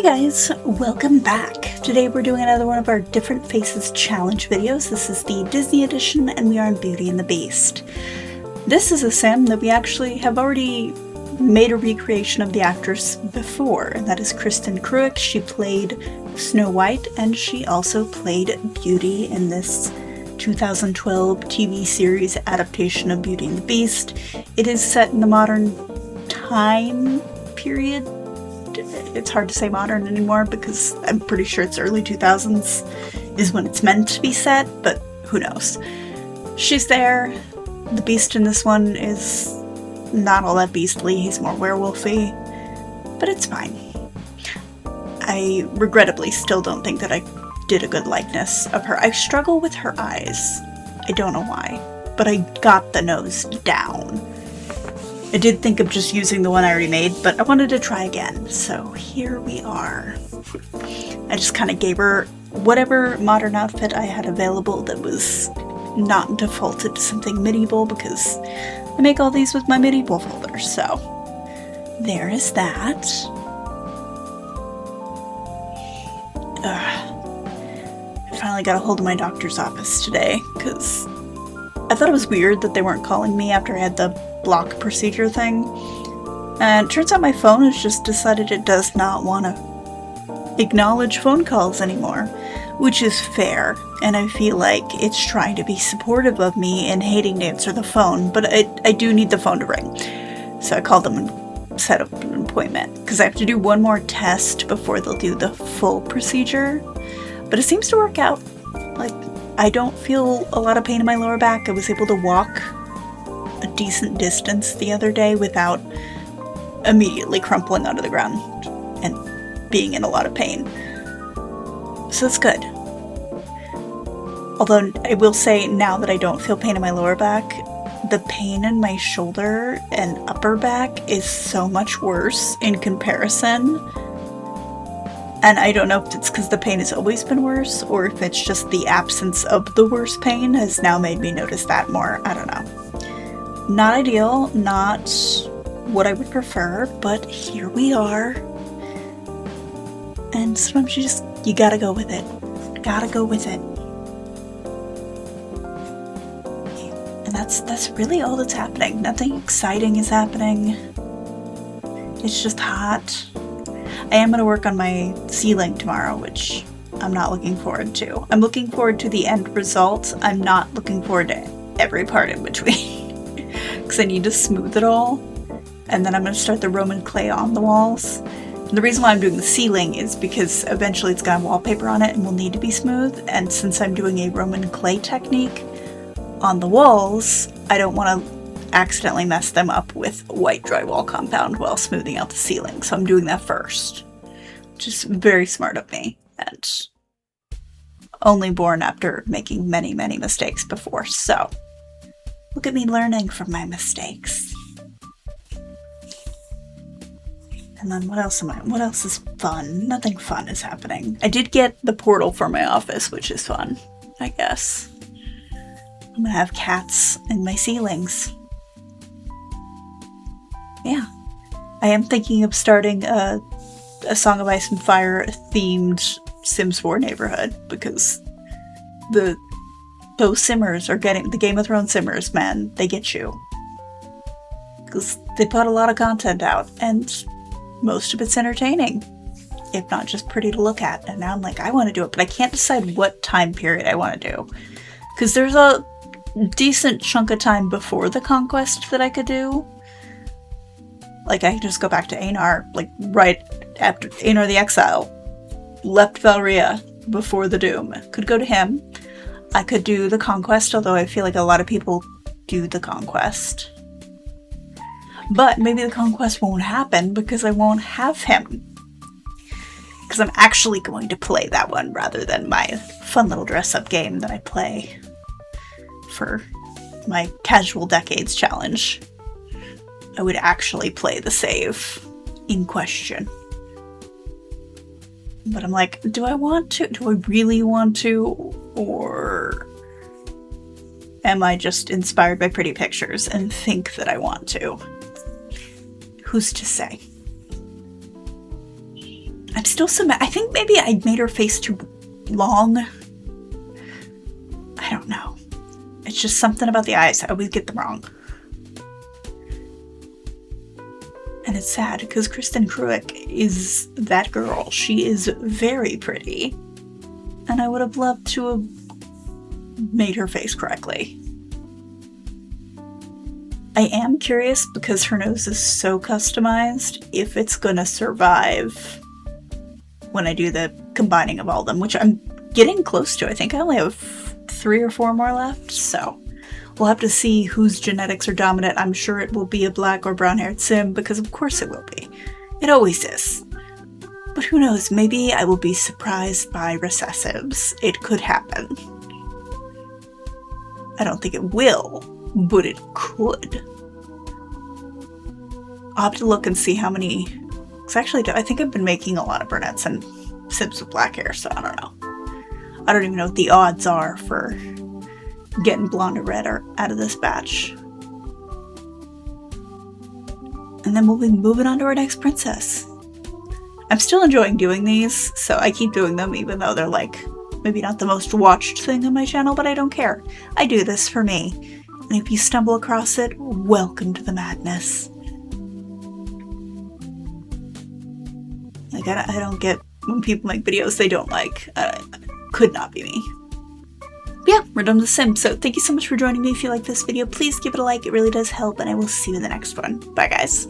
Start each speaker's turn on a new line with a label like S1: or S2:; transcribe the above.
S1: guys, welcome back. Today we're doing another one of our Different Faces Challenge videos. This is the Disney edition and we are in Beauty and the Beast. This is a sim that we actually have already made a recreation of the actress before, and that is Kristen Cruick. She played Snow White and she also played Beauty in this 2012 TV series adaptation of Beauty and the Beast. It is set in the modern time period. It's hard to say modern anymore because I'm pretty sure it's early 2000s is when it's meant to be set, but who knows. She's there. The Beast in this one is not all that beastly, he's more werewolfy, but it's fine. I regrettably still don't think that I did a good likeness of her. I struggle with her eyes. I don't know why, but I got the nose down. I did think of just using the one I already made, but I wanted to try again, so here we are. I just kind of gave her whatever modern outfit I had available that was not defaulted to something medieval, because I make all these with my medieval folder, so there is that. I finally got a hold of my doctor's office today, because I thought it was weird that they weren't calling me after I had the block procedure thing, and it turns out my phone has just decided it does not want to acknowledge phone calls anymore, which is fair, and I feel like it's trying to be supportive of me and hating to answer the phone, but I do need the phone to ring. So I called them and set up an appointment, because I have to do one more test before they'll do the full procedure, but it seems to work out. Like, I don't feel a lot of pain in my lower back. I was able to walk a decent distance the other day without immediately crumpling onto the ground and being in a lot of pain. So that's good. Although I will say, now that I don't feel pain in my lower back, the pain in my shoulder and upper back is so much worse in comparison. And I don't know if it's because the pain has always been worse, or if it's just the absence of the worst pain has now made me notice that more. I don't know. Not ideal, not what I would prefer, but here we are. And sometimes you gotta go with it. Gotta go with it. And that's really all that's happening. Nothing exciting is happening. It's just hot. I am gonna work on my ceiling tomorrow, which I'm not looking forward to. I'm looking forward to the end result. I'm not looking forward to every part in between. Because I need to smooth it all, and then I'm going to start the Roman clay on the walls. And the reason why I'm doing the ceiling is because eventually it's got wallpaper on it and will need to be smooth, and since I'm doing a Roman clay technique on the walls, I don't want to accidentally mess them up with white drywall compound while smoothing out the ceiling, so I'm doing that first. Which is very smart of me, and only born after making many, many mistakes before, so look at me learning from my mistakes. And then what else is fun? Nothing fun is happening. I did get the portal for my office, which is fun, I guess. I'm gonna have cats in my ceilings. Yeah. I am thinking of starting a Song of Ice and Fire themed Sims 4 neighborhood, because those simmers are getting, the Game of Thrones simmers, man, they get you. Because they put a lot of content out, and most of it's entertaining, if not just pretty to look at. And now I'm like, I want to do it, but I can't decide what time period I want to do. Because there's a decent chunk of time before the Conquest that I could do. Like, I can just go back to Aenar, like, right after Aenar the Exile left Valria before the Doom. Could go to him. I could do the Conquest, although I feel like a lot of people do the Conquest. But maybe the Conquest won't happen because I won't have him. Because I'm actually going to play that one rather than my fun little dress-up game that I play for my Casual Decades challenge. I would actually play the save in question. But I'm like, do I want to? Do I really want to? Or am I just inspired by pretty pictures and think that I want to? Who's to say? I'm still so mad. I think maybe I made her face too long. I don't know. It's just something about the eyes. I always get them wrong. And it's sad because Kristen Kruick is that girl. She is very pretty. And I would have loved to have made her face correctly. I am curious because her nose is so customized if it's gonna survive when I do the combining of all of them, which I'm getting close to. I think I only have 3 or 4 more left, so we'll have to see whose genetics are dominant. I'm sure it will be a black or brown-haired sim, because of course it will be. It always is. But who knows, maybe I will be surprised by recessives. It could happen. I don't think it will, but it could. I'll have to look and see how many... Because actually, I think I've been making a lot of brunettes and sims with black hair, so I don't know. I don't even know what the odds are for getting blonde or red out of this batch. And then we'll be moving on to our next princess. I'm still enjoying doing these, so I keep doing them even though they're like maybe not the most watched thing on my channel, but I don't care. I do this for me. And if you stumble across it, welcome to the madness. Like, I don't get when people make videos they don't like. Could not be me. But yeah, we're done with The Sims. So thank you so much for joining me. If you like this video, please give it a like. It really does help, and I will see you in the next one. Bye, guys.